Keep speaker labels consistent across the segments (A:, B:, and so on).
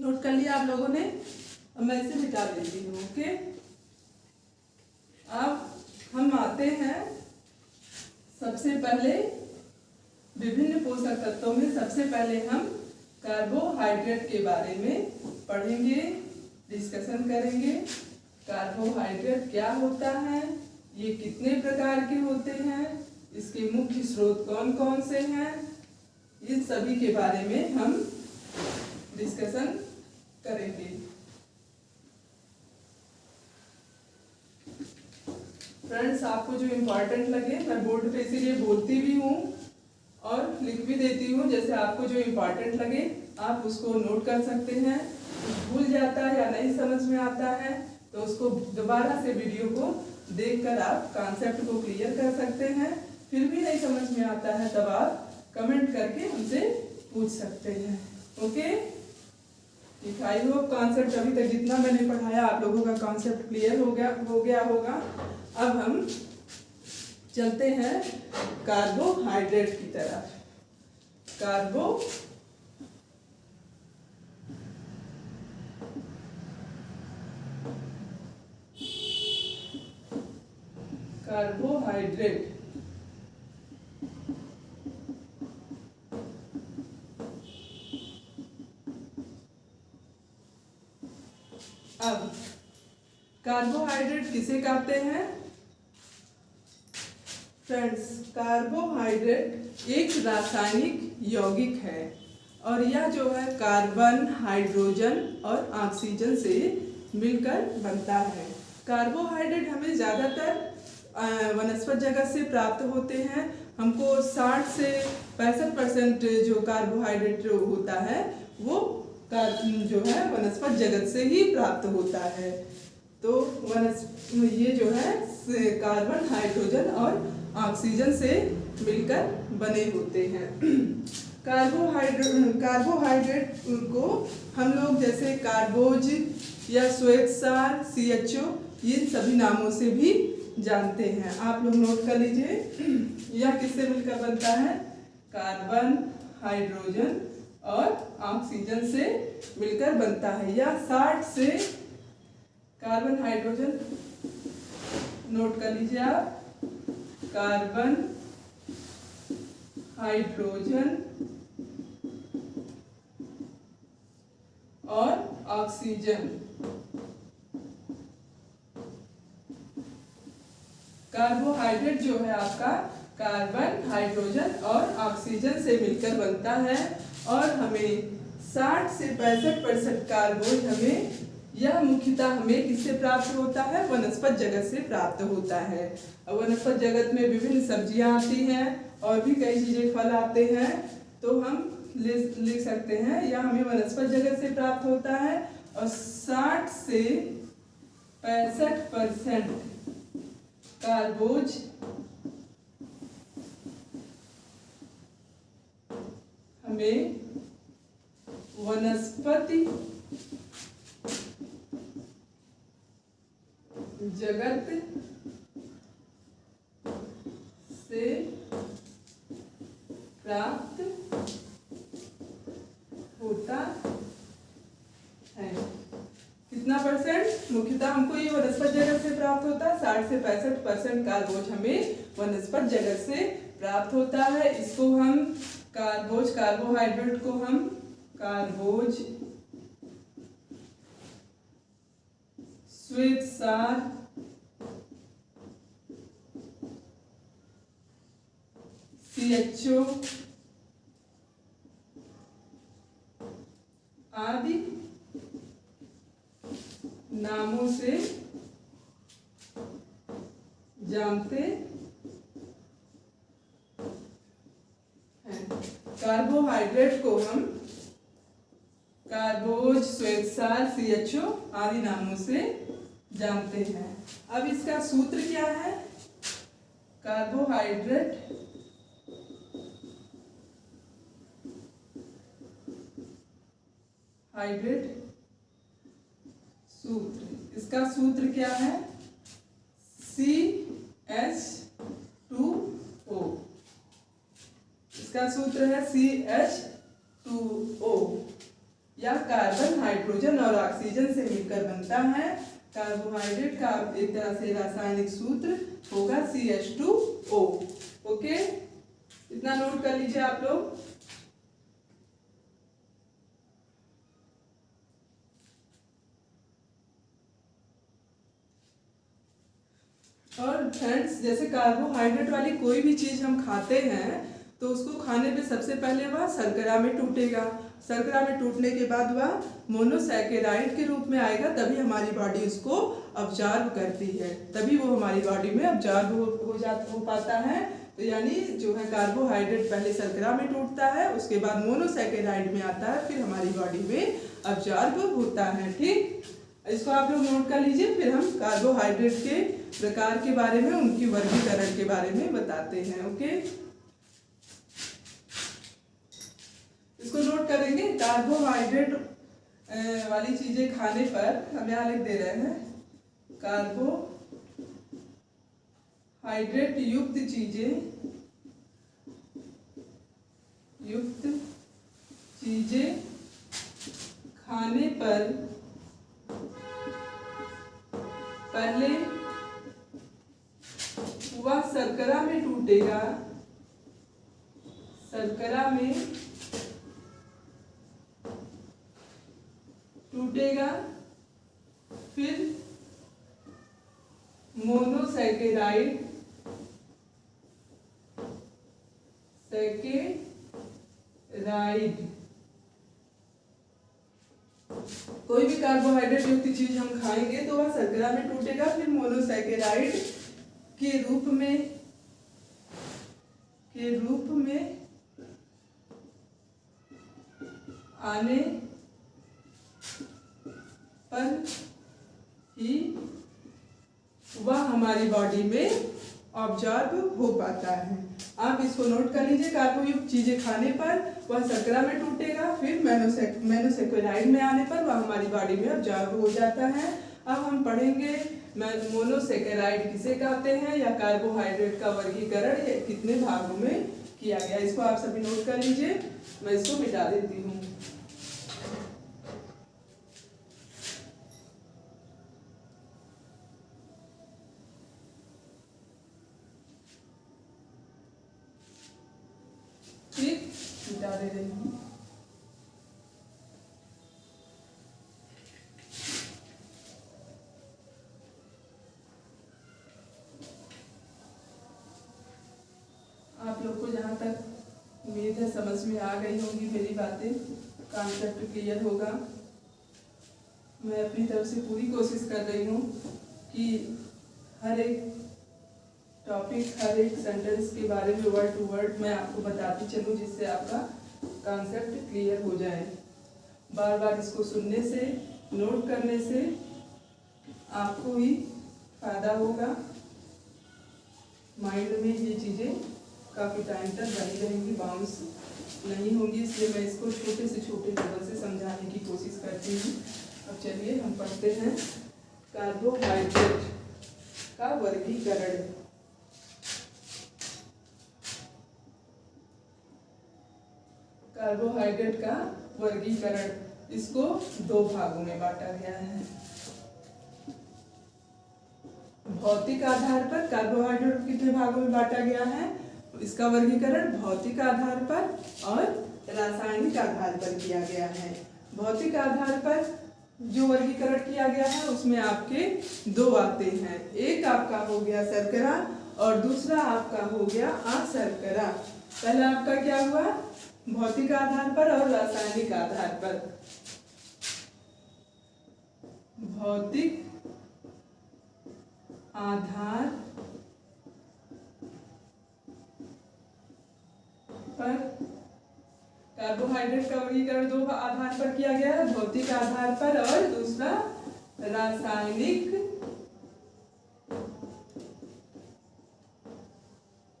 A: Note कर लिया आप लोगों ने? अब मैं इसे मिटा देती हूँ। ओके, अब हम आते हैं सबसे पहले विभिन्न पोषक तत्वों में। सबसे पहले हम कार्बोहाइड्रेट के बारे में पढ़ेंगे, डिस्कशन करेंगे। कार्बोहाइड्रेट क्या होता है, ये कितने प्रकार के होते हैं, इसके मुख्य स्रोत कौन कौन से हैं, इन सभी के बारे में हम डिस्कशन करेंगे। फ्रेंड्स, आपको जो इम्पोर्टेंट लगे मैं बोर्ड पे इसीलिए बोलती भी हूँ और लिख भी देती हूँ। जैसे आपको जो इम्पोर्टेंट लगे आप उसको नोट कर सकते हैं। भूल जाता है या नहीं समझ में आता है तो उसको दोबारा से वीडियो को देखकर आप कॉन्सेप्ट को क्लियर कर सकते हैं। फिर भी नहीं समझ में आता है तब आप कमेंट करके हमसे पूछ सकते हैं। ओके, आई होप कॉन्सेप्ट अभी तक जितना मैंने पढ़ाया आप लोगों का कॉन्सेप्ट क्लियर हो गया होगा। अब हम चलते हैं कार्बोहाइड्रेट की तरफ। कार्बोहाइड्रेट अब कार्बोहाइड्रेट किसे कहते हैं? फ्रेंड्स, कार्बोहाइड्रेट एक रासायनिक यौगिक है और यह जो है कार्बन, हाइड्रोजन और ऑक्सीजन से मिलकर बनता है। कार्बोहाइड्रेट हमें ज़्यादातर वनस्पत जगत से प्राप्त होते हैं। हमको 60 से 65% जो कार्बोहाइड्रेट होता है वो जो है वनस्पत जगत से ही प्राप्त होता है। तो ये जो है कार्बन, हाइड्रोजन और ऑक्सीजन से मिलकर बने होते हैं। कार्बोहाइड्रेट को हम लोग जैसे कार्बोज या श्वेतसार, CHO, इन सभी नामों से भी जानते हैं। आप लोग नोट कर लीजिए। यह किससे मिलकर बनता है? कार्बन, हाइड्रोजन और ऑक्सीजन से मिलकर बनता है। या 60 से कार्बन, हाइड्रोजन नोट कर लीजिए आप। कार्बन, हाइड्रोजन और ऑक्सीजन। कार्बोहाइड्रेट जो है आपका कार्बन, हाइड्रोजन और ऑक्सीजन से मिलकर बनता है और हमें 60 से 65% कार्बोज हमें यह मुख्यतः हमें किससे प्राप्त होता है? वनस्पत जगत से प्राप्त होता है। वनस्पत जगत में विभिन्न सब्जियां आती हैं और भी कई चीजें, फल आते हैं, तो हम लिख सकते हैं यह हमें वनस्पत जगत से प्राप्त होता है। और 60 से 65% कार्बोज हमें वनस्पति जगत से प्राप्त होता है। कितना परसेंट? मुख्यतः हमको ये वनस्पत जगत से प्राप्त होता है। 60 से 65% कार्बोज हमें वनस्पत जगत से प्राप्त होता है। इसको हम कार्बोहाइड्रेट को हम कार्बोज, श्वेतसार, CHO आदि नामों से जानते हैं। कार्बोहाइड्रेट को हम कार्बोज, श्वेतसार, CHO आदि नामों से जानते हैं। अब इसका सूत्र क्या है? कार्बोहाइड्रेट सूत्र, इसका सूत्र क्या है? CH2O। इसका सूत्र है CH2O। या कार्बन, हाइड्रोजन और ऑक्सीजन से मिलकर बनता है। कार्बोहाइड्रेट का एक तरह से रासायनिक सूत्र होगा CH2O। ओके, इतना नोट कर लीजिए आप लोग। और फ्रेंड्स, जैसे कार्बोहाइड्रेट वाली कोई भी चीज हम खाते हैं तो उसको खाने पे सबसे पहले वह शर्करा में टूटेगा। शर्करा में टूटने के बाद वह मोनोसैकेराइड के रूप में आएगा, तभी हमारी बॉडी उसको ऑब्जर्व करती है, तभी वो हमारी बॉडी में ऑब्जर्व हो पाता है। तो यानी जो है कार्बोहाइड्रेट पहले शर्करा में टूटता है, उसके बाद मोनोसैकेराइड में आता है, फिर हमारी बॉडी में ऑब्जर्व होता है। ठीक, इसको आप लोग नोट कर लीजिए। फिर हम कार्बोहाइड्रेट के प्रकार के बारे में, उनकी वर्गीकरण के बारे में बताते हैं। ओके, इसको नोट करेंगे। कार्बोहाइड्रेट वाली चीजें खाने पर हम यहाँ लिख दे रहे हैं, कार्बोहाइड्रेट युक्त चीजें खाने पर पहले वह शर्करा में टूटेगा, शर्करा में टूटेगा, फिर मोनोसैकेराइड कोई भी कार्बोहाइड्रेट युक्त चीज हम खाएंगे तो वह शर्करा में टूटेगा, फिर मोनोसैकेराइड के रूप में आने पर ही वह हमारी बॉडी में ऑब्जर्व हो पाता है। आप इसको नोट कर लीजिए। कार्बोयुक्त चीजें खाने पर वह शर्करा में टूटेगा, फिर मोनोसैकेराइड में आने पर वह हमारी बॉडी में ऑब्जर्व हो जाता है। अब हम पढ़ेंगे मोनोसैकेराइड किसे कहते हैं, या कार्बोहाइड्रेट का वर्गीकरण ये कितने भागों में किया गया। इसको आप सभी नोट कर लीजिए। मैं इसको मिटा देती हूँ। मिटा दे रही हूँ। आप लोग को जहाँ तक उम्मीद है समझ में आ गई होंगी मेरी बातें, कॉन्सेप्ट क्लियर होगा। मैं अपनी तरफ से पूरी कोशिश कर रही हूँ कि हर एक टॉपिक, हर एक सेंटेंस के बारे में वर्ड टू वर्ड मैं आपको बताती चलूँ, जिससे आपका कॉन्सेप्ट क्लियर हो जाए। बार बार इसको सुनने से, नोट करने से आपको ही फायदा होगा। माइंड में ये चीज़ें काफ़ी टाइम तक बनी रहेंगी, बाउंस नहीं होंगी, इसलिए मैं इसको छोटे से छोटे लेवल से समझाने की कोशिश करती हूँ। अब चलिए हम पढ़ते हैं कार्बोहाइड्रेट का वर्गीकरण। कार्बोहाइड्रेट का वर्गीकरण, इसको दो भागों में बांटा गया है। भौतिक आधार पर कार्बोहाइड्रेट को कितने भागों में बांटा गया है, इसका वर्गीकरण भौतिक आधार पर और रासायनिक आधार पर किया गया है। भौतिक आधार पर जो वर्गीकरण किया गया है उसमें आपके दो आते हैं, एक आपका हो गया शर्करा और दूसरा आपका हो गया अशर्करा। पहले आपका क्या हुआ, भौतिक आधार पर और रासायनिक आधार पर। भौतिक आधार पर कार्बोहाइड्रेट का वर्गीकरण दो आधार पर किया गया है, भौतिक आधार पर और दूसरा रासायनिक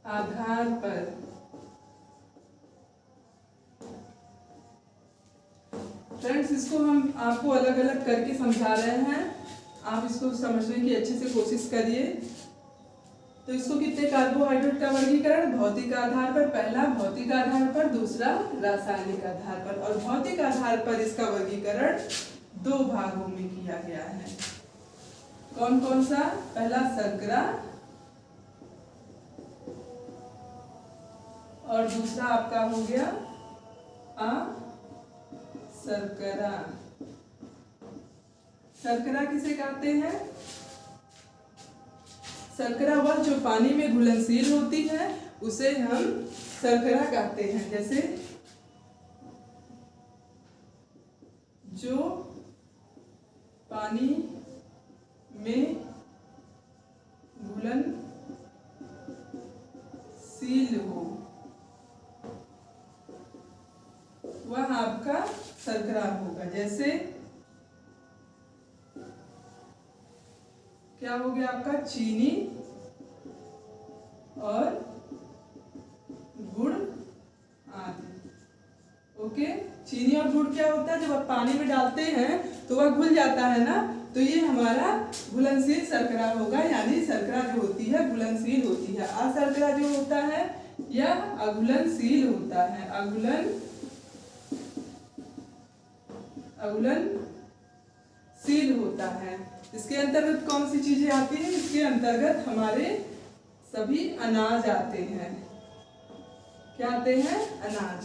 A: आधार पर। फ्रेंड्स, इसको हम आपको अलग अलग करके समझा रहे हैं, आप इसको समझने की अच्छे से कोशिश करिए। तो इसको कितने कार्बोहाइड्रेट का वर्गीकरण, भौतिक आधार पर, पहला भौतिक आधार पर, दूसरा रासायनिक आधार पर। और भौतिक आधार पर इसका वर्गीकरण दो भागों में किया गया है। कौन कौन सा? पहला शर्करा और दूसरा आपका हो गया शर्करा। शर्करा किसे कहते हैं? शर्करा वह जो पानी में घुलनशील होती है उसे हम शर्करा कहते हैं। जैसे जो पानी में घुलनशील हो वह आपका शर्करा होगा। जैसे क्या हो गया आपका? चीनी और गुड़ आदि। ओके, चीनी और गुड़ क्या होता है? जब आप पानी में डालते हैं तो वह घुल जाता है ना, तो ये हमारा घुलनशील शर्करा होगा। यानी शर्करा जो होती है घुलनशील होती है। अशर्करा जो होता है यह अघुलनशील होता है। अघुलनशील होता है। इसके अंतर्गत कौन सी चीजें आती हैं? इसके अंतर्गत हमारे सभी अनाज आते हैं। क्या आते हैं? अनाज।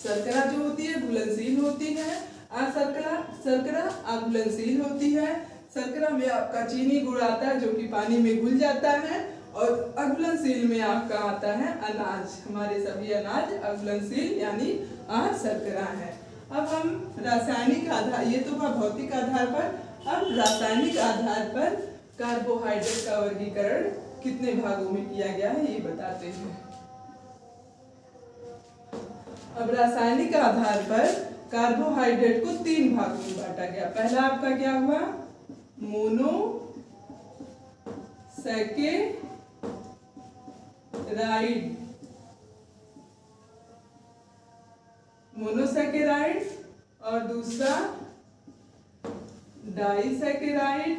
A: शर्करा जो होती है घुलनशील होती है, शर्करा अघुलनशील होती है। शर्करा में आपका चीनी गुड़ आता है जो कि पानी में घुल जाता है, और अघुलनशील में आपका आता है अनाज। हमारे सभी अनाज अघुलनशील यानी शर्करा है। अब हम रासायनिक आधार, ये तो भौतिक आधार पर, अब रासायनिक आधार पर कार्बोहाइड्रेट का वर्गीकरण कितने भागों में किया गया है ये बताते हैं। अब रासायनिक आधार पर कार्बोहाइड्रेट को तीन भागों में बांटा गया। पहला आपका क्या हुआ? मोनोसैकेराइड और दूसरा डाइसैकेराइड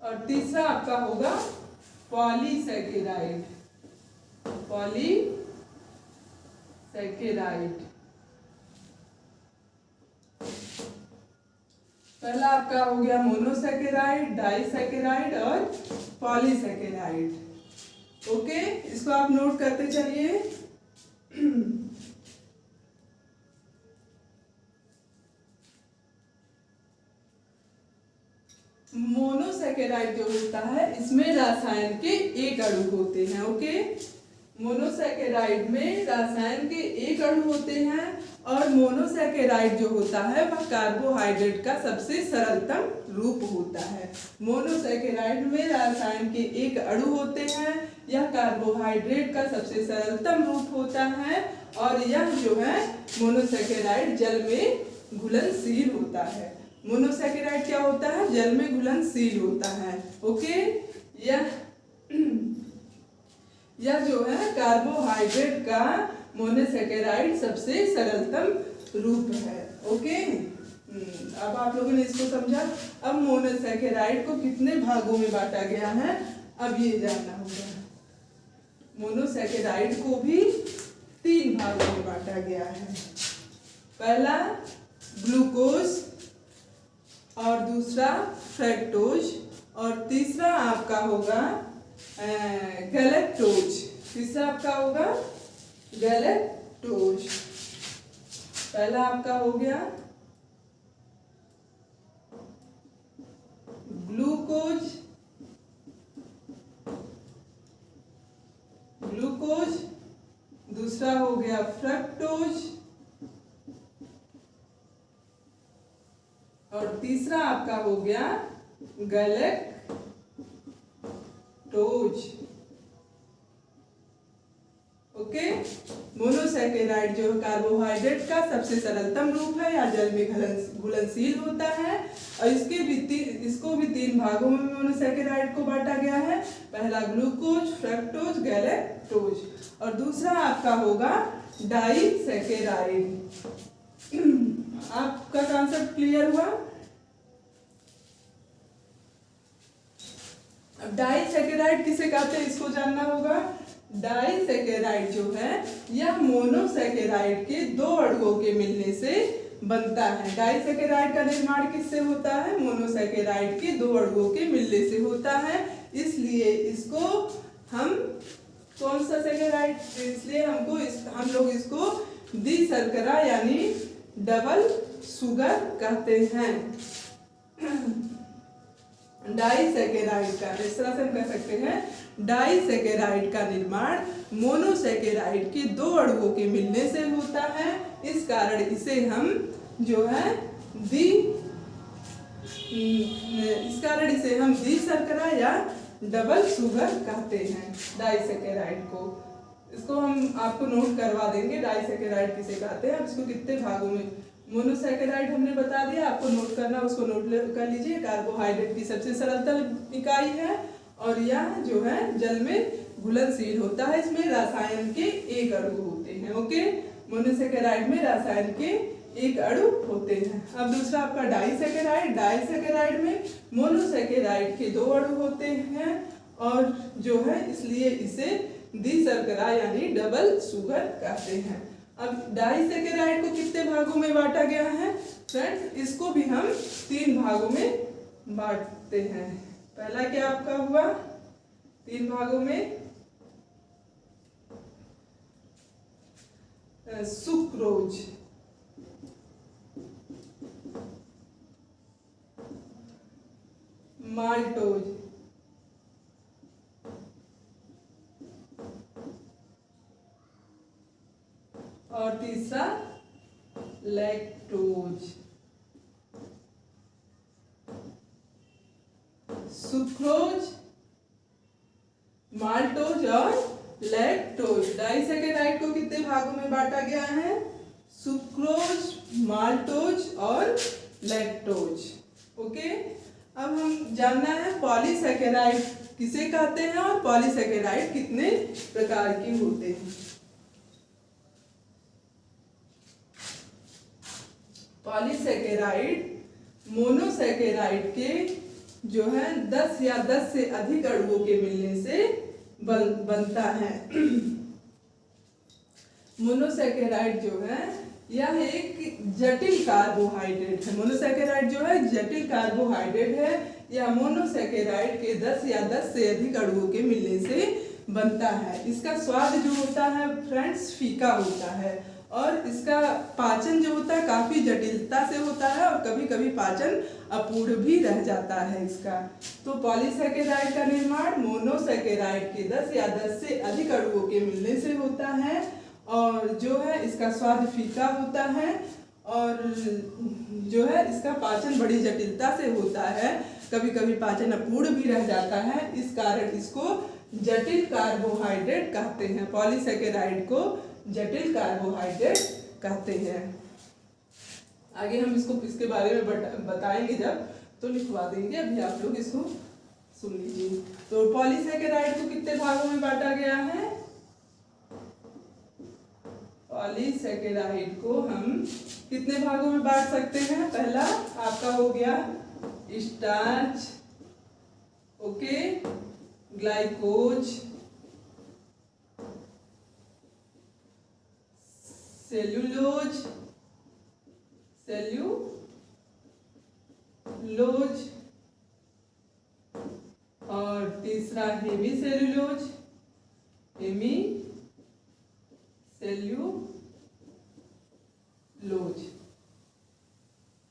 A: और तीसरा आपका होगा पॉलीसैकेराइड। पहला आपका हो गया मोनोसैकेराइड, डाइसैकेराइड और पॉलीसैकेराइड। ओके, इसको आप नोट करते चलिए। मोनोसैकेराइड जो होता है इसमें रसायन के एक अणु होते हैं। ओके, मोनोसैकेराइड में रसायन के एक अणु होते हैं, और मोनोसैकेराइड जो होता है वह कार्बोहाइड्रेट का सबसे सरलतम रूप होता है। मोनोसैकेराइड में रसायन के एक अणु होते हैं, यह कार्बोहाइड्रेट का सबसे सरलतम रूप होता है, और यह जो है मोनोसैकेराइड जल में घुलनशील होता है। मोनोसैकेराइड क्या होता है? जल में घुलनशील होता है। ओके, यह जो है कार्बोहाइड्रेट का मोनोसैकेराइड सबसे सरलतम रूप है। ओके, अब आप लोगों ने इसको समझा। अब मोनोसैकेराइड को कितने भागों में बांटा गया है अब ये जानना होगा। मोनोसैकेराइड को भी तीन भागों में बांटा गया है। पहला ग्लूकोज और दूसरा फ्रक्टोज और तीसरा आपका होगा गैलेक्टोज। तीसरा आपका होगा गैलेक्टोज। पहला आपका हो गया ग्लूकोज, दूसरा हो गया फ्रक्टोज और तीसरा आपका हो गया गैलेक्टोज। ओके, मोनोसैकेराइड जो कार्बोहाइड्रेट का सबसे सरलतम रूप है या जल में घुलनशील होता है, और इसको भी तीन भागों में मोनोसैकेराइड को बांटा गया है। पहला ग्लूकोज, फ्रक्टोज, गैलेक्टोज और दूसरा आपका होगा डाइसैकेराइड। आपका कॉन्सेप्ट क्लियर हुआ। अब डाइसैकेराइड किसे कहते हैं इसको जानना होगा। डाइसैकेराइड जो है यह मोनोसैकेराइड के दो अणुओं के मिलने से बनता है। डाइसैकेराइड का निर्माण किससे होता है? मोनोसैकेराइड के दो अणुओं के मिलने से होता है। इसलिए इसको हम कौन सा सैकेराइड, इसलिए हम लोग इसको द्विशर्करा यानी डबल शुगर कहते हैं। डाइसैकेराइड का, इस तरह से हम कह सकते हैं डाइसैकेराइड का निर्माण मोनोसैकेराइड के दो अणुओं के मिलने से होता है। इस कारण इसे हम जो है द्विशर्करा या डबल शुगर कहते हैं डाइसैकेराइड को। इसको हम आपको नोट करवा देंगे डाइसैकेराइड किसे कहते हैं। अब इसको कितने भागों में, मोनोसैकेराइड हमने बता दिया, आपको नोट करना, उसको नोट कर लीजिए। कार्बोहाइड्रेट की सबसे सरलतम इकाई है और यह जो है जल में घुलनशील होता है। इसमें रसायन के एक अणु होते हैं। ओके, मोनोसैकेराइड में रसायन के एक अणु होते हैं। अब दूसरा आपका डाइसैकेराइड। डाइसैकेराइड में मोनोसैकेराइड के दो अणु होते हैं और जो है इसलिए इसे द्विशर्करा यानी डबल शुगर कहते हैं। अब डाइसैकेराइड को कितने भागों में बांटा गया है फ्रेंड्स? इसको भी हम 3 भागों में बांटते हैं। पहला क्या आपका हुआ 3 भागों में, सुक्रोज, माल्टोज और तीसरा लैक्टोज। सुक्रोज, माल्टोज और लैक्टोज। डाइसैकेराइड को कितने भागों में बांटा गया है? सुक्रोज, माल्टोज और लैक्टोज। ओके, अब हम जानना है पॉलीसैकेराइड किसे कहते हैं और पॉलीसैकेराइड कितने प्रकार के होते हैं। पॉलीसैकेराइड मोनोसैकेराइड के जो है 10 या 10 से अधिक अणुओं के मिलने से बनता है। मोनोसैकेराइड जो है यह एक जटिल कार्बोहाइड्रेट है। मोनोसैकेराइड जो है जटिल कार्बोहाइड्रेट है। यह मोनोसैकेराइड के 10 या 10 से अधिक अणुओं के मिलने से बनता है। इसका स्वाद जो होता है फ्रेंड्स फीका होता है और इसका पाचन जो होता है काफी जटिलता से होता है और कभी कभी पाचन अपूर्ण भी रह जाता है इसका। तो पॉलीसैकेराइड का निर्माण मोनोसैकेराइड के 10 या 10 से अधिक अणुओं के मिलने से होता है और जो है इसका स्वाद फीका होता है और जो है इसका पाचन बड़ी जटिलता से होता है, कभी कभी पाचन अपूर्ण भी रह जाता है। इस कारण इसको जटिल कार्बोहाइड्रेट कहते हैं। पॉलीसैकेराइड को जटिल कार्बोहाइड्रेट कहते हैं। आगे हम इसके बारे में बताएंगे जब, तो लिखवा देंगे, अभी आप लोग इसको सुन लीजिए। तो पॉलीसैकेराइड को कितने भागों में बांटा गया है? पॉलीसैकेराइड को हम कितने भागों में बांट सकते हैं? पहला आपका हो गया स्टार्च, ओके, ग्लाइकोज, सेल्यूलोज और तीसरा हेमी सेल्यूलोज,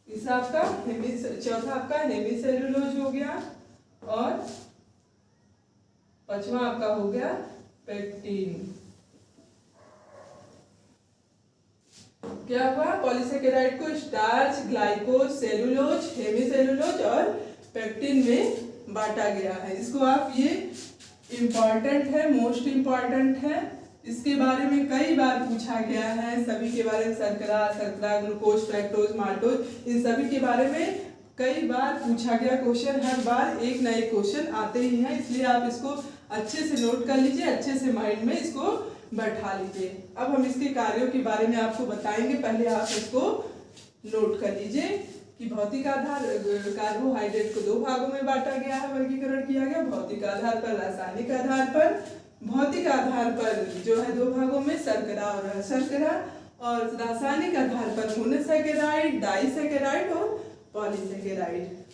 A: तीसरा आपका चौथा आपका हेमी सेल्यूलोज हो गया और पांचवा आपका हो गया पेक्टिन। क्या हुआ? पॉलीसैकेराइड को स्टार्च, ग्लाइकोज, सेल्यूलोज, हेमीसेल्यूलोज और पेक्टिन में बांटा गया है। इसको आप ये इम्पॉर्टेंट है, मोस्ट इम्पॉर्टेंट है। इसके बारे में कई बार पूछा गया है, सभी के बारे में, शर्करा, ग्लूकोज, फ्रैक्टोज, माल्टोज, इन सभी के बारे में कई बार पूछा गया क्वेश्चन। हर बार एक नए क्वेश्चन आते ही हैं, इसलिए आप इसको अच्छे से नोट कर लीजिए, अच्छे से माइंड में इसको बैठा लीजिए। अब हम इसके कार्यों के बारे में आपको बताएंगे, पहले आप इसको नोट कर लीजिए कि भौतिक आधार कार्बोहाइड्रेट को 2 भागों में बांटा गया है, वर्गीकरण किया गया, भौतिक आधार पर, रासायनिक आधार पर। भौतिक आधार पर जो है 2 भागों में, शर्करा और अशर्करा, और रासायनिक आधार पर मोनोसैकेराइड, डाइसैकेराइड और पॉलीसैकेराइड।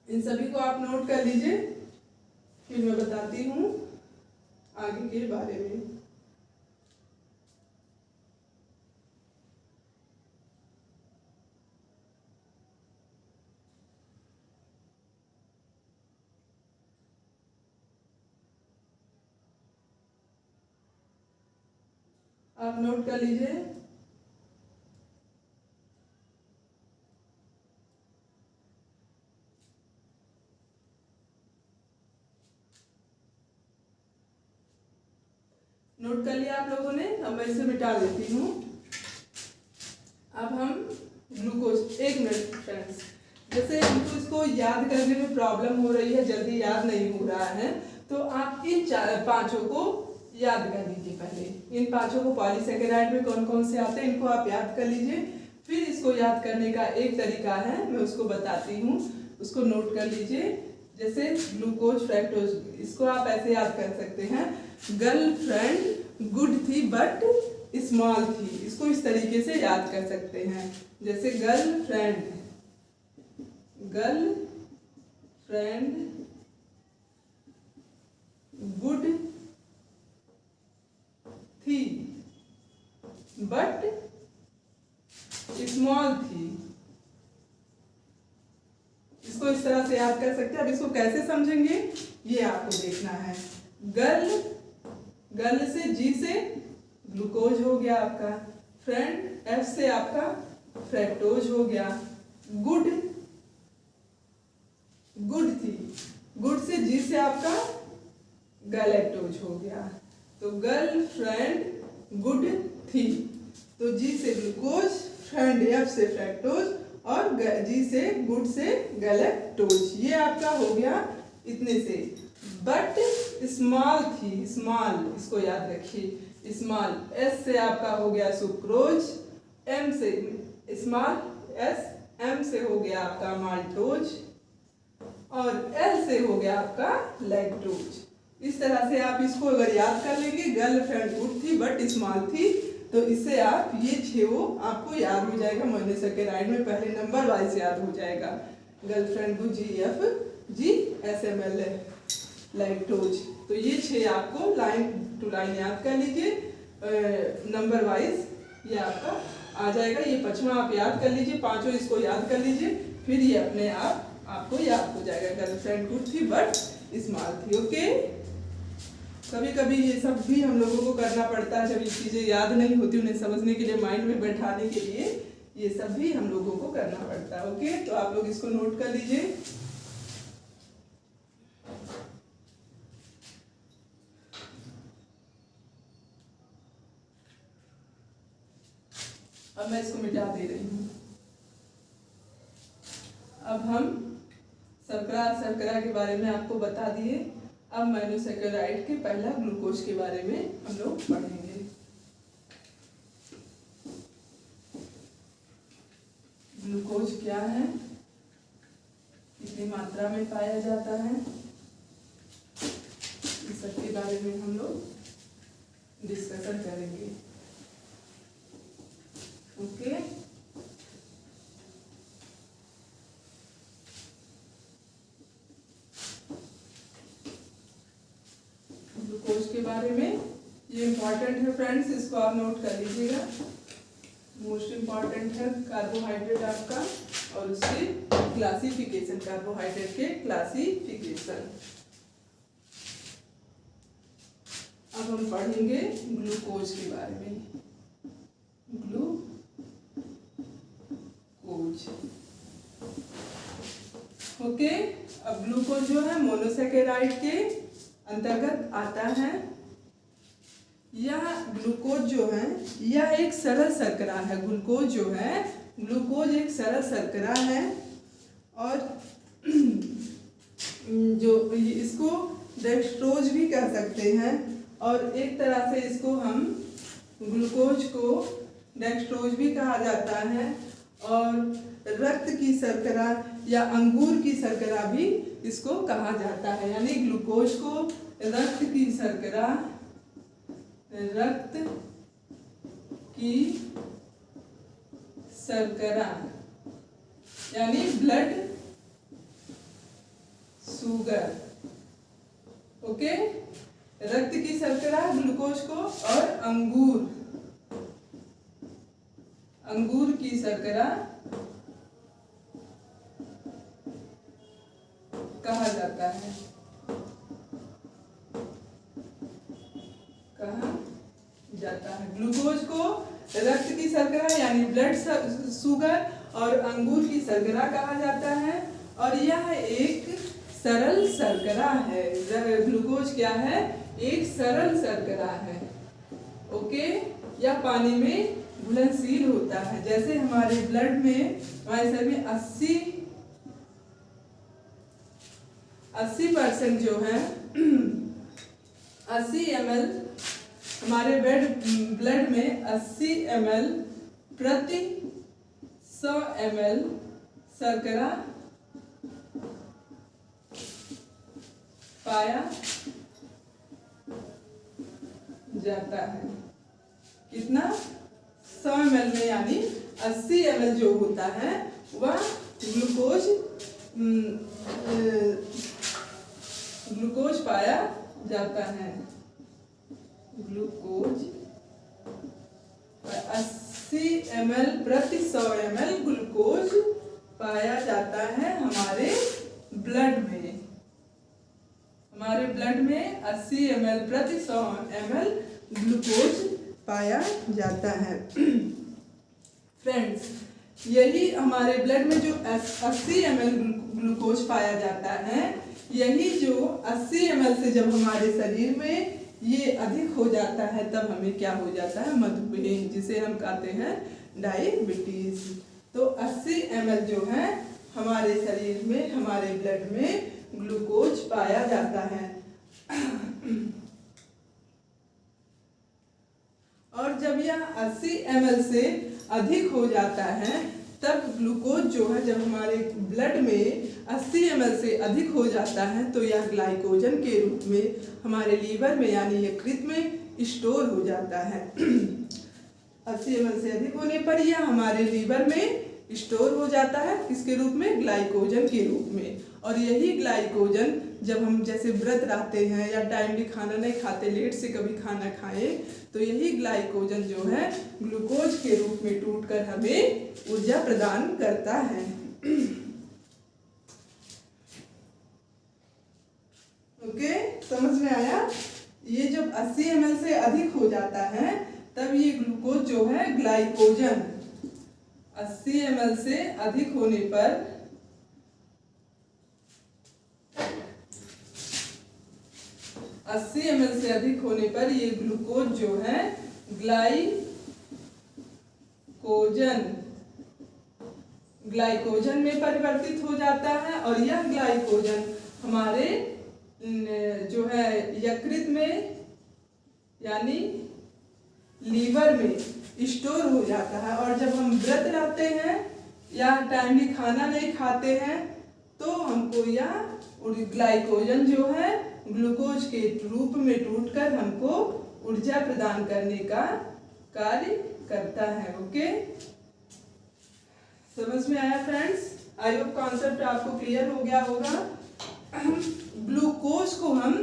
A: इन सभी को आप नोट कर लीजिए, फिर मैं बताती हूँ आगे के बारे में। आप नोट कर लीजिए। नोट कर लिया आप लोगों ने? अब मैं इसे मिटा देती हूँ। अब हम ग्लूकोज, 1 मिनट फ्रेंड्स, जैसे हमको इसको याद करने में प्रॉब्लम हो रही है, जल्दी याद नहीं हो रहा है, तो आप इन 5 को याद कर लीजिए। पहले इन 5 को पॉलीसैकेराइड में कौन कौन से आते हैं इनको आप याद कर लीजिए। फिर इसको याद करने का एक तरीका है, मैं उसको बताती हूँ, उसको नोट कर लीजिए। जैसे ग्लूकोज, फ्रैक्टोज, इसको आप ऐसे याद कर सकते हैं, गर्लफ्रेंड गुड थी बट स्मॉल थी। इसको इस तरीके से याद कर सकते हैं। जैसे गर्लफ्रेंड गुड थी बट स्मॉल थी। इसको इस तरह से याद कर सकते हैं। अब इसको कैसे समझेंगे ये आपको देखना है। गर्ल से, जी से ग्लूकोज हो गया आपका, फ्रेंड, एफ से आपका फ्रैक्टोज हो गया, गुड थी, गुड से, जी से आपका गैलेक्टोज हो गया। तो गर्लफ्रेंड गुड थी, तो जी से ग्लूकोज, फ्रेंड एफ से फ्रैक्टोज और जी से, गुड से गैलेक्टोज। ये आपका हो गया इतने से। बट स्मॉल थी, स्मॉल, इसको याद रखिए, स्मॉल, एस से आपका हो गया सुक्रोज, एम से स्मॉल एस, एम से हो गया आपका माल्टोज और एल से हो गया आपका लैक्टोज। इस तरह से आप इसको अगर याद कर लेंगे, गर्लफ्रेंड गुड थी बट स्मॉल थी, तो इससे आप ये 6 आपको याद हो जाएगा। मोनोसैकेराइड में पहले नंबर वाइज याद हो जाएगा। Girlfriend good, G F, G S M L lactose. तो ये 6 आपको लाइन टू लाइन याद कर लीजिए, नंबर वाइज ये आपका आ जाएगा। ये 5वां आप याद कर लीजिए, 5 इसको याद कर लीजिए, फिर ये अपने आप आपको याद हो जाएगा। गर्लफ्रेंड गुड थी बट स्मॉल थी। ओके, कभी कभी ये सब भी हम लोगों को करना पड़ता है, जब ये चीज़ें याद नहीं होती, उन्हें समझने के लिए, माइंड में बैठाने के लिए ये सब भी हम लोगों को करना पड़ता है। ओके, तो आप लोग इसको नोट कर लीजिए। अब मैं इसको मिटा दे रही हूँ। अब हम शर्करा के बारे में आपको बता दिए। अब मोनोसैकेराइड के पहला ग्लूकोज के बारे में हम लोग पढ़ेंगे। ग्लूकोज क्या है, कितनी मात्रा में पाया जाता है, इस सब के बारे में हम लोग डिस्कशन करेंगे। ओके, ग्लूकोज के बारे में ये इम्पॉर्टेंट है फ्रेंड्स, इसको आप नोट कर लीजिएगा। मोस्ट इम्पॉर्टेंट है कार्बोहाइड्रेट आपका और उसके क्लासिफिकेशन, कार्बोहाइड्रेट के क्लासिफिकेशन। अब हम पढ़ेंगे ग्लूकोज के बारे में। Glucose, okay. अब ग्लूकोज जो है मोनोसैकेराइड के अंतर्गत आता है। यह ग्लूकोज जो है यह एक सरल शर्करा है। ग्लूकोज जो है, ग्लूकोज एक सरल शर्करा है और जो इसको डेक्सट्रोज भी कह सकते हैं, और एक तरह से इसको हम ग्लूकोज को डेक्सट्रोज भी कहा जाता है, और रक्त की शर्करा या अंगूर की शर्करा भी इसको कहा जाता है। यानी ग्लूकोज को रक्त की शर्करा, रक्त की शर्करा यानी ब्लड शुगर, ओके। रक्त की शर्करा ग्लूकोज को, और अंगूर की शर्करा कहा जाता है, कहा जाता है। ग्लूकोज को रक्त की शर्करा यानी ब्लड शुगर और अंगूर की शर्करा कहा जाता है, और यह एक सरल शर्करा है। ग्लूकोज क्या है? एक सरल शर्करा है, ओके। यह पानी में घुलनशील होता है। जैसे हमारे ब्लड में, हमारे शरीर में 80% जो है 80 ml, हमारे ब्लड में 80 ml प्रति 100 ml शर्करा पाया जाता है। कितना? 100 ml में, यानी 80 ml जो होता है वह ग्लूकोज पाया जाता है। ग्लूकोज 80 ml प्रति 100 ml ग्लूकोज पाया जाता है हमारे ब्लड में। हमारे ब्लड में 80 ml प्रति 100 ml ग्लूकोज पाया जाता है। फ्रेंड्स, यही हमारे ब्लड में जो 80 ml ग्लूकोज पाया जाता है, यही जो 80 ml से जब हमारे शरीर में ये अधिक हो जाता है, तब हमें क्या हो जाता है? मधुमेह, जिसे हम कहते हैं डायबिटीज। तो 80 ml जो है हमारे शरीर में, हमारे ब्लड में ग्लूकोज पाया जाता है। और जब यह 80 ml से अधिक हो जाता है, तब ग्लूकोज जो है, जब हमारे ब्लड में 80 ml से अधिक हो जाता है, तो यह ग्लाइकोजन के रूप में हमारे लीवर में यानी यकृत में स्टोर हो जाता है। 80 ml से अधिक होने पर यह हमारे लीवर में स्टोर हो जाता है, किसके रूप में? ग्लाइकोजन के रूप में। और यही ग्लाइकोजन जब हम जैसे व्रत रहते हैं या टाइमली खाना नहीं खाते, लेट से कभी खाना खाएं, तो यही ग्लाइकोजन जो है ग्लूकोज के रूप में टूटकर हमें ऊर्जा प्रदान करता है। ओके, समझ में आया? ये जब 80 ml से अधिक हो जाता है, तब ये ग्लूकोज जो है ग्लाइकोजन 80 ml से अधिक होने पर 80 ml से अधिक होने पर ये ग्लूकोज जो है ग्लाइकोजन में परिवर्तित हो जाता है, और यह ग्लाइकोजन हमारे जो है यकृत में यानी लीवर में स्टोर हो जाता है। और जब हम व्रत रहते हैं या टाइमली खाना नहीं खाते हैं, तो हमको यह ग्लाइकोजन जो है ग्लूकोज के रूप में टूटकर हमको ऊर्जा प्रदान करने का कार्य करता है। ओके, समझ में आया फ्रेंड्स? आई होप कॉन्सेप्ट आपको क्लियर हो गया होगा। ग्लूकोज को हम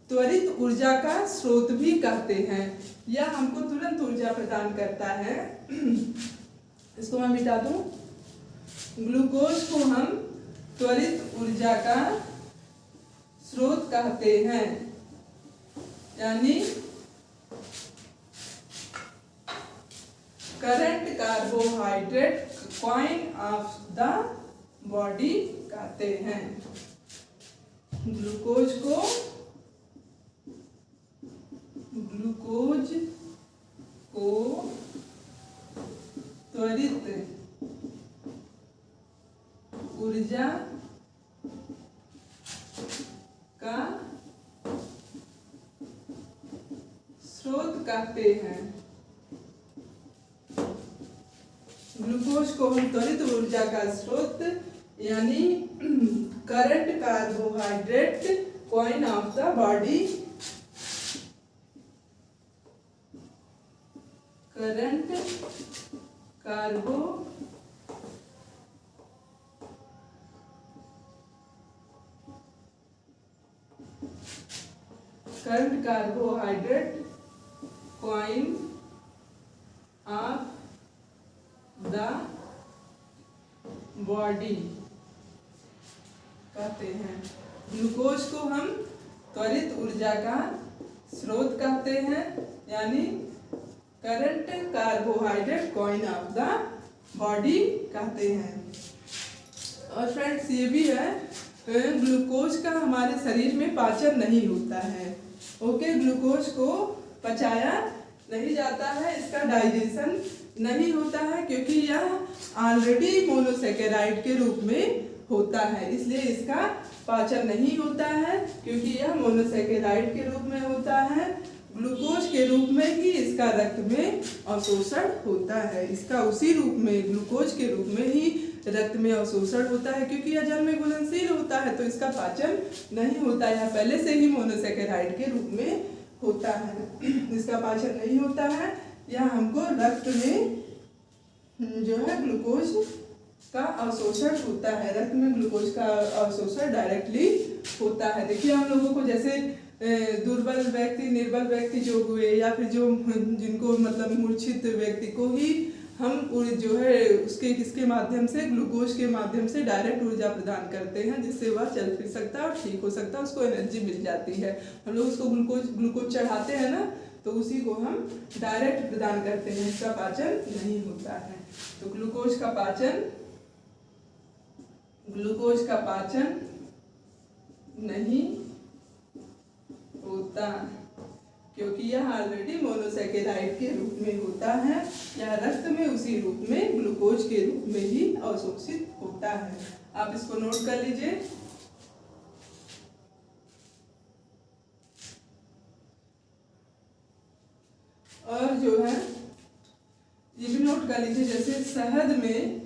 A: त्वरित ऊर्जा का स्रोत भी कहते हैं। यह हमको तुरंत ऊर्जा प्रदान करता है। इसको मैं मिटा दूं। ग्लूकोज को हम त्वरित ऊर्जा का स्रोत कहते हैं, यानी current carbohydrate coin of the body कहते हैं। ग्लूकोज को त्वरित ऊर्जा का स्रोत कहते हैं। ग्लूकोज को हम त्वरित ऊर्जा का स्रोत यानी current carbohydrate coin of the body, current carbohydrate coin of the body कहते हैं। ग्लूकोज को हम त्वरित ऊर्जा का स्रोत कहते हैं यानी current carbohydrate coin of the body कहते हैं। और फ्रेंड्स ये भी है ग्लूकोज का हमारे शरीर में पाचन नहीं होता है। ओके, ग्लूकोज को पचाया नहीं जाता है, इसका डाइजेशन नहीं होता है क्योंकि यह ऑलरेडी मोनोसेकेराइड के रूप में होता है, इसलिए इसका पाचन नहीं होता है क्योंकि यह मोनोसेकेराइड के रूप में होता है। ग्लूकोज के रूप में ही इसका रक्त में अवशोषण होता है, इसका उसी रूप में ग्लूकोज के रूप में ही रक्त में अवशोषण होता है क्योंकि यह जल में घुलनशील होता है तो इसका पाचन नहीं होता, यह पहले से ही मोनोसेकेराइड के रूप में होता है, इसका पाचन नहीं होता है। यह हमको रक्त में जो है ग्लूकोज का अवशोषण होता है, रक्त में ग्लूकोज का अवशोषण डायरेक्टली होता है। देखिए हम लोगों को जैसे दुर्बल व्यक्ति, निर्बल व्यक्ति जो हुए या फिर जो जिनको मतलब मूर्छित व्यक्ति को ही हम जो है उसके किसके माध्यम से, ग्लूकोज के माध्यम से डायरेक्ट ऊर्जा प्रदान करते हैं जिससे वह चल फिर सकता है और ठीक हो सकता है, उसको एनर्जी मिल जाती है। हम लोग उसको ग्लूकोज चढ़ाते हैं ना तो उसी को हम डायरेक्ट प्रदान करते हैं, इसका पाचन नहीं होता है। तो ग्लूकोज का पाचन नहीं होता क्योंकि यह ऑलरेडी मोनोसेकेराइड के रूप में होता है, यह रक्त में उसी रूप में ग्लूकोज के रूप में ही अवशोषित होता है। आप इसको नोट कर लीजिए। और जो है ये भी नोट कर लीजिए, जैसे शहद में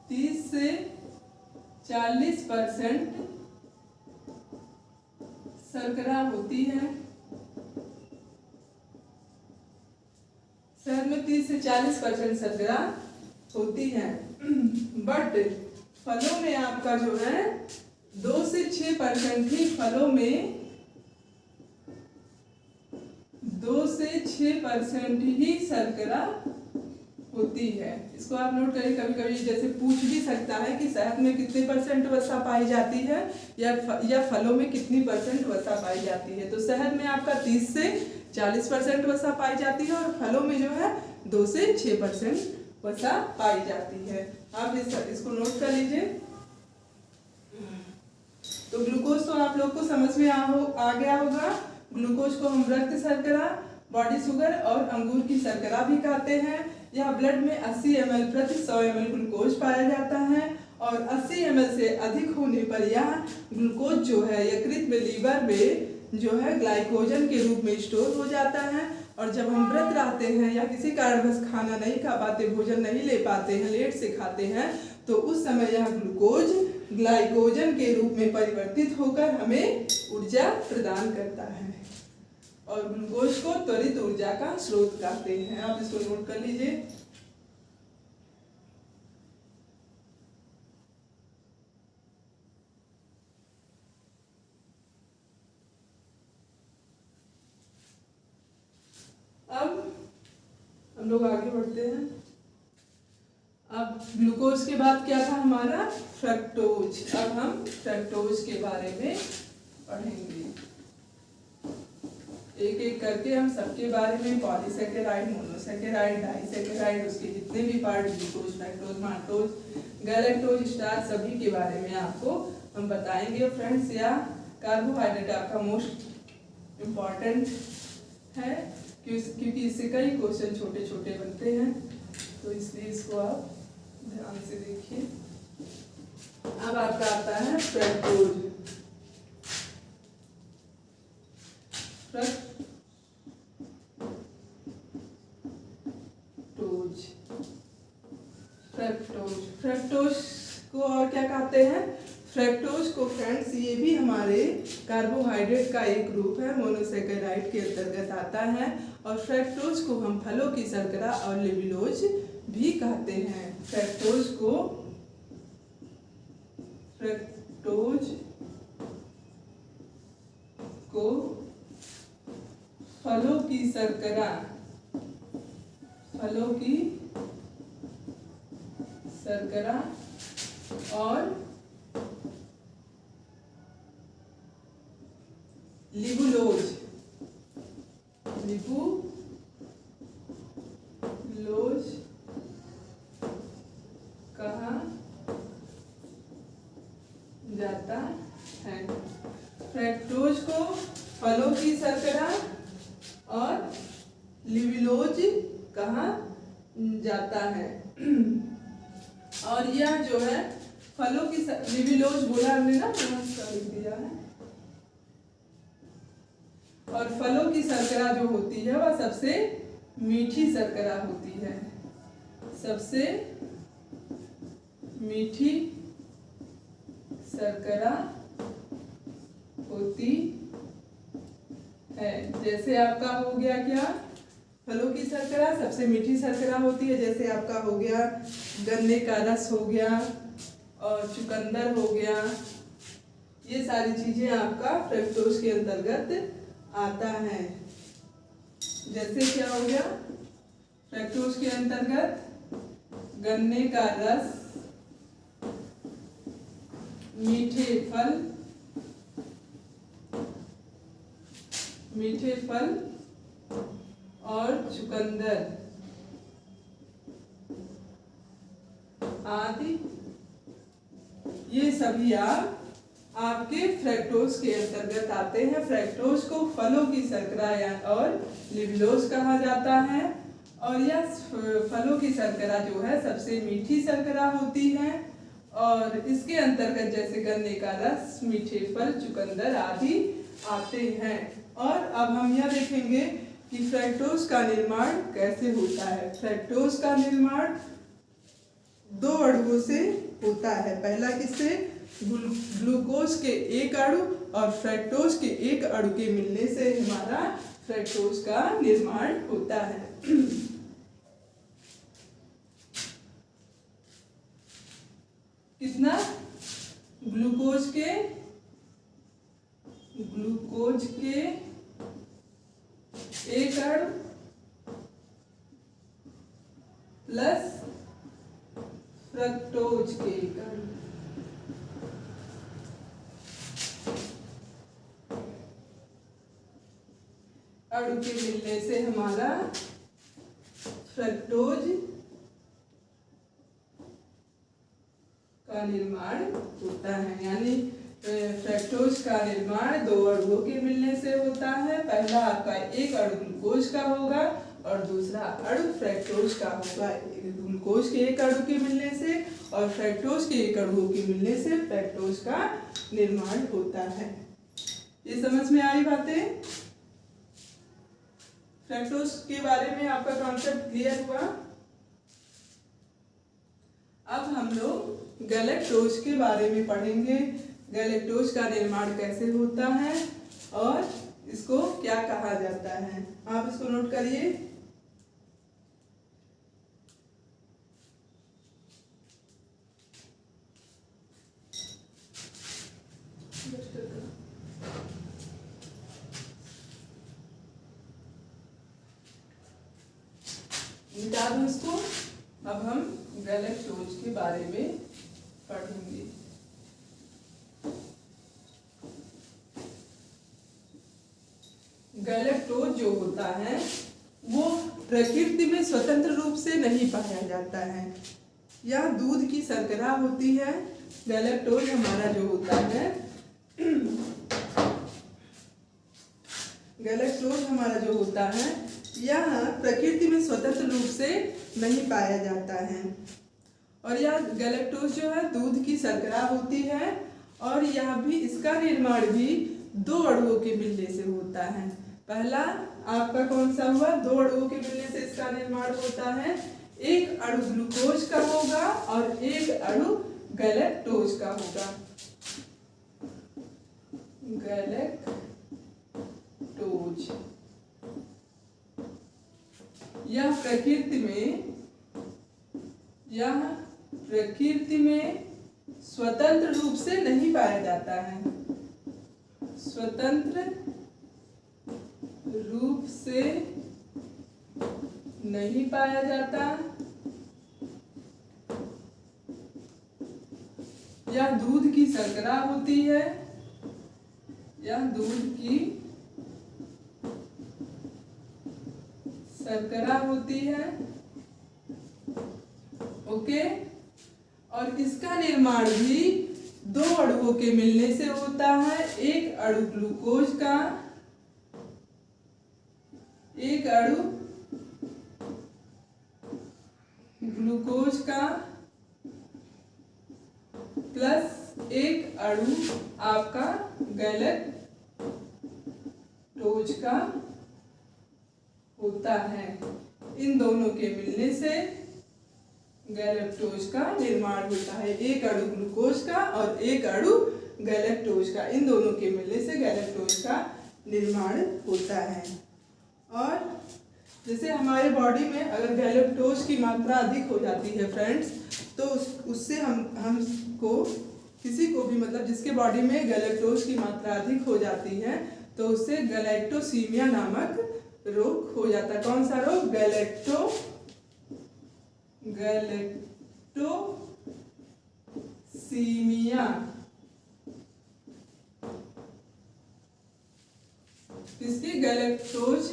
A: 30 से 40% शर्करा होती है। शहद में 30 से 40% शर्करा होती है, बट फलों में आपका जो है 2 से 6% ही फलों में 2 से 6% ही शर्करा होती है। इसको आप नोट करिए, कभी कभी जैसे पूछ भी सकता है कि शहद में कितने % वसा पाई जाती है या फलों में कितनी % वसा पाई जाती है। तो शहद में आपका 30 से 40% वसा पाई जाती है और फलों में जो है 2 से 6% वसा पाई जाती है। आप इसको नोट कर लीजिए। तो ग्लूकोज तो आप लोग को समझ में आ गया होगा। ग्लूकोज को हम रक्त शर्करा, बॉडी शुगर और अंगूर की शर्करा भी कहते हैं। यह ब्लड में 80 ml प्रति 100 ml ग्लूकोज पाया जाता है और 80 ml से अधिक होने पर यह ग्लूकोज जो है यकृत में, लीवर में जो है ग्लाइकोजन के रूप में स्टोर हो जाता है। और जब हम व्रत रहते हैं या किसी कारणवश खाना नहीं खा पाते, भोजन नहीं ले पाते हैं, लेट से खाते हैं, तो उस समय यह ग्लूकोज ग्लाइकोजन के रूप में परिवर्तित होकर हमें ऊर्जा प्रदान करता है और ग्लूकोज को त्वरित ऊर्जा का स्रोत कहते हैं। आप इसको नोट कर लीजिए। अब हम लोग आगे बढ़ते हैं। अब ग्लूकोज के बाद क्या था हमारा, फ्रक्टोज। अब हम फ्रक्टोज के बारे में पढ़ेंगे एक एक करके। हम सबके बारे में, पॉलीसेकेराइड, मोनोसेकेराइड, डाइसेकेराइड, उसके जितने भी part, glucose, fructose, maltose, galactose, starch, सभी के बारे में आपको हम बताएंगे। फ्रेंड्स, या कार्बोहाइड्रेट आपका मोस्ट इम्पॉर्टेंट है क्योंकि इससे कई क्वेश्चन छोटे छोटे बनते हैं, तो इसलिए इसको आप ध्यान से देखिए। अब आपका आता है फ्रक्टोज। फ्रक्टोज। फ्रक्टोज फ्रक्टोज को और क्या कहते हैं? फ्रक्टोज को फ्रेंड्स ये भी हमारे कार्बोहाइड्रेट का एक रूप है, मोनोसेकेराइड के अंतर्गत आता है। और फ्रक्टोज को हम फलों की शर्करा और लेविलोज भी कहते हैं। फ्रक्टोज को फलों की शर्करा और लिबुलोज कहा जाता है। फ्रक्टोज को फलों की शर्करा और लिबुलोज कहा जाता है। और यह जो है फलों की लिबुलोज बोला हमने ना, दिया है। और फलों की शर्करा जो होती है वह सबसे मीठी शर्करा होती है, सबसे मीठी शर्करा होती है। जैसे आपका हो गया क्या, फलों की शर्करा सबसे मीठी शर्करा होती है। जैसे आपका हो गया गन्ने का रस हो गया और चुकंदर हो गया, ये सारी चीजें आपका फ्रक्टोज के अंतर्गत आता है। जैसे क्या हो गया, फ्रक्टोज के अंतर्गत गन्ने का रस, मीठे फल और चुकंदर आदि, ये सभी आपके फ्रक्टोज के अंतर्गत आते हैं। फ्रक्टोज को फलों की शर्करा और लिबुलोज कहा जाता है। और यह फलों की शर्करा जो है सबसे मीठी शर्करा होती है। और इसके अंतर्गत जैसे गन्ने का रस, मीठे फल, चुकंदर आदि आते हैं। और अब हम यह देखेंगे कि फ्रक्टोज का निर्माण कैसे होता है। फ्रक्टोज का निर्माण दो अणुओं से होता है। पहला किससे? ग्लूकोज के एक अणु और फ्रक्टोज के एक अणु के मिलने से हमारा फ्रक्टोज का निर्माण होता है। कितना? ग्लूकोज के एक अणु प्लस फ्रक्टोज के एक अणु। अणु के मिलने से हमारा फ्रक्टोज का निर्माण होता है। यानी फ्रक्टोज का निर्माण दो अणुओं के मिलने से होता है। पहला आपका एक अणु ग्लूकोज का होगा और दूसरा अणु फ्रक्टोज का होगा। ग्लूकोज के एक अणु के मिलने से और फ्रक्टोज के एक अणुओं के मिलने से फ्रक्टोज का निर्माण होता है। ये समझ में आई बातें? फ्रक्टोज के बारे में आपका कॉन्सेप्ट क्लियर हुआ। अब हम लोग गैलेक्टोज के बारे में पढ़ेंगे। गैलेक्टोज का निर्माण कैसे होता है और इसको क्या कहा जाता है। आप इसको नोट करिए। मिटा दो इसको। अब हम गैलेक्टोज के बारे में पढ़ेंगे। गैलेक्टोज जो होता है वो प्रकृति में स्वतंत्र रूप से नहीं पाया जाता है। यह दूध की शर्करा होती है। गैलेक्टोज हमारा जो होता है, गैलेक्टोज हमारा जो होता है यह प्रकृति में स्वतंत्र रूप से नहीं पाया जाता है। और यह गैलेक्टोज जो है दूध की शर्करा होती है। और यह भी, इसका निर्माण भी दो अणुओं के मिलने से होता है। पहला आपका कौन सा हुआ? दो अणुओं के मिलने से इसका निर्माण होता है। एक अणु ग्लूकोज का होगा और एक अणु गैलेक्टोज का होगा। गैलेक्टोज यह प्रकृति में स्वतंत्र रूप से नहीं पाया जाता है। स्वतंत्र रूप से नहीं पाया जाता। यह दूध की शर्करा होती है। यह दूध की शर्करा होती है। ओके, और इसका निर्माण भी दो अणुओं के मिलने से होता है। एक अणु ग्लूकोज का, एक अणु ग्लूकोज का प्लस एक अणु आपका गैलेक्टोज का होता है। इन दोनों के मिलने से गैलेक्टोज का निर्माण होता है। एक अणु ग्लूकोज का और एक अणु गैलेक्टोज का, इन दोनों के मिलने से गैलेक्टोज का निर्माण होता है। और जैसे हमारे बॉडी में अगर गैलेक्टोज की मात्रा अधिक हो जाती है फ्रेंड्स, तो उससे हमको किसी को भी मतलब जिसके बॉडी में गैलेक्टोज की मात्रा अधिक हो जाती है तो उससे गैलेक्टोसीमिया नामक रोग हो जाता है। कौन सा रोग? गैलेक्टोसीमिया। इसकी गैलेक्टोज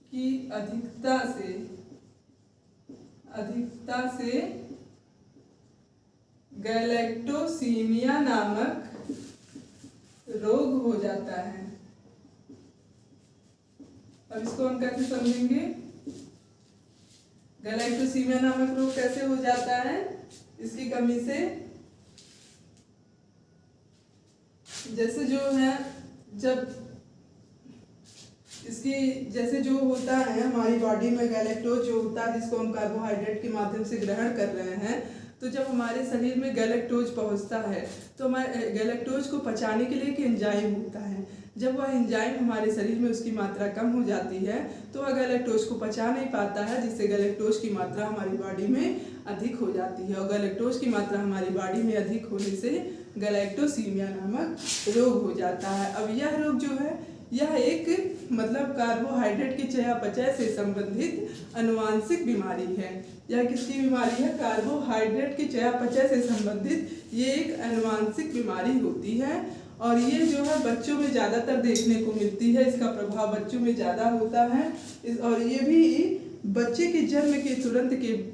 A: की अधिकता से गैलेक्टोसीमिया नामक रोग हो जाता है। अब इसको हम कैसे समझेंगे? गैलेक्टोसीमिया नामक रोग कैसे हो जाता है? इसकी कमी से जैसे जो है जब इसकी जैसे जो होता है हमारी बॉडी में गैलेक्टोज जो होता है जिसको हम कार्बोहाइड्रेट के माध्यम से ग्रहण कर रहे हैं, तो जब हमारे शरीर में गैलेक्टोज पहुंचता है तो हमारे गैलेक्टोज को पचाने के लिए एक एंजाइम होता है। जब वह एंजाइम हमारे शरीर में उसकी मात्रा कम हो जाती है तो वह गैलेक्टोज को पचा नहीं पाता है, जिससे गैलेक्टोज की मात्रा हमारी बॉडी में अधिक हो जाती है। और गैलेक्टोज की मात्रा हमारी बॉडी में अधिक होने से गैलेक्टोसीमिया नामक रोग हो जाता है। अब यह रोग जो है यह एक मतलब कार्बोहाइड्रेट के चयापचय से संबंधित अनुवांशिक बीमारी है। यह किसकी बीमारी है? कार्बोहाइड्रेट के चयापचय से संबंधित ये एक अनुवांशिक बीमारी होती है। और ये जो है बच्चों में ज़्यादातर देखने को मिलती है। इसका प्रभाव बच्चों में ज़्यादा होता है। और ये भी बच्चे के जन्म के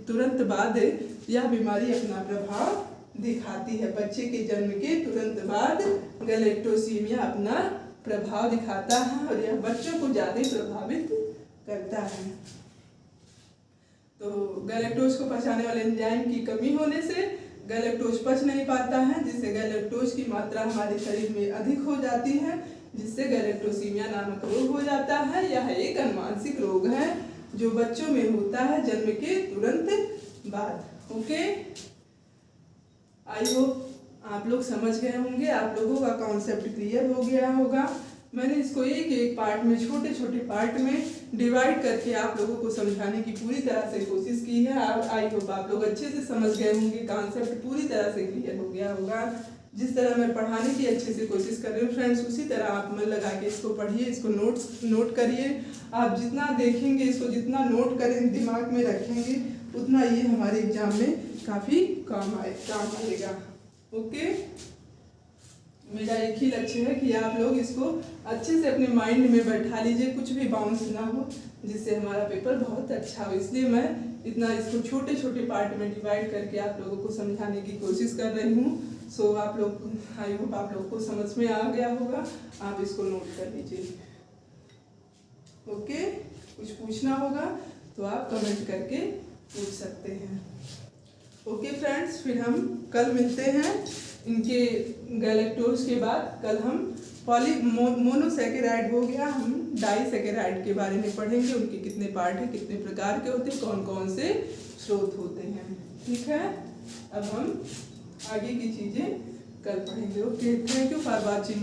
A: तुरंत बाद यह बीमारी अपना प्रभाव दिखाती है। बच्चे के जन्म के तुरंत बाद गैलेक्टोसीमिया अपना प्रभाव दिखाता है और यह बच्चों को ज़्यादा प्रभावित करता है। तो गैलेक्टोज को पचाने वाले एंजाइम की कमी होने से गैलेक्टोज पच नहीं पाता है, जिससे गैलेक्टोज की मात्रा हमारे शरीर में अधिक हो जाती है, जिससे गैलेक्टोसीमिया नामक रोग हो जाता है। यह एक अनुवांशिक रोग है जो बच्चों में होता है जन्म के तुरंत बाद। ओके, आई होप आप लोग समझ गए होंगे, आप लोगों का कॉन्सेप्ट क्लियर हो गया होगा। मैंने इसको एक एक पार्ट में छोटे छोटे पार्ट में डिवाइड करके आप लोगों को समझाने की पूरी तरह से कोशिश की है। आई होप आप लोग अच्छे से समझ गए होंगे, कॉन्सेप्ट पूरी तरह से क्लियर हो गया होगा। जिस तरह मैं पढ़ाने की अच्छे से कोशिश कर रही हूँ फ्रेंड्स, उसी तरह आप मन लगा के इसको पढ़िए, इसको नोट करिए। आप जितना देखेंगे, इसको जितना नोट करें, दिमाग में रखेंगे, उतना ये हमारे एग्जाम में काफ़ी काम आएगा। ओके, मेरा एक ही लक्ष्य है कि आप लोग इसको अच्छे से अपने माइंड में बैठा लीजिए, कुछ भी बाउंस ना हो, जिससे हमारा पेपर बहुत अच्छा हो। इसलिए मैं इतना इसको छोटे छोटे पार्ट में डिवाइड करके आप लोगों को समझाने की कोशिश कर रही हूँ। सो आप लोग, आई होप आप लोग को समझ में आ गया होगा। आप इसको नोट कर लीजिए। ओके, कुछ पूछना होगा तो आप कमेंट करके पूछ सकते हैं। ओके फ्रेंड्स, फिर हम कल मिलते हैं। इनके गैलेक्टोज के बाद कल हम मोनोसेकेराइड हो गया, हम डाइसेकेराइड के बारे में पढ़ेंगे। उनके कितने पार्ट हैं, कितने प्रकार के होते हैं, कौन कौन से स्रोत होते हैं। ठीक है, अब हम आगे की चीज़ें कल पढ़ेंगे। Okay, thank you for watching.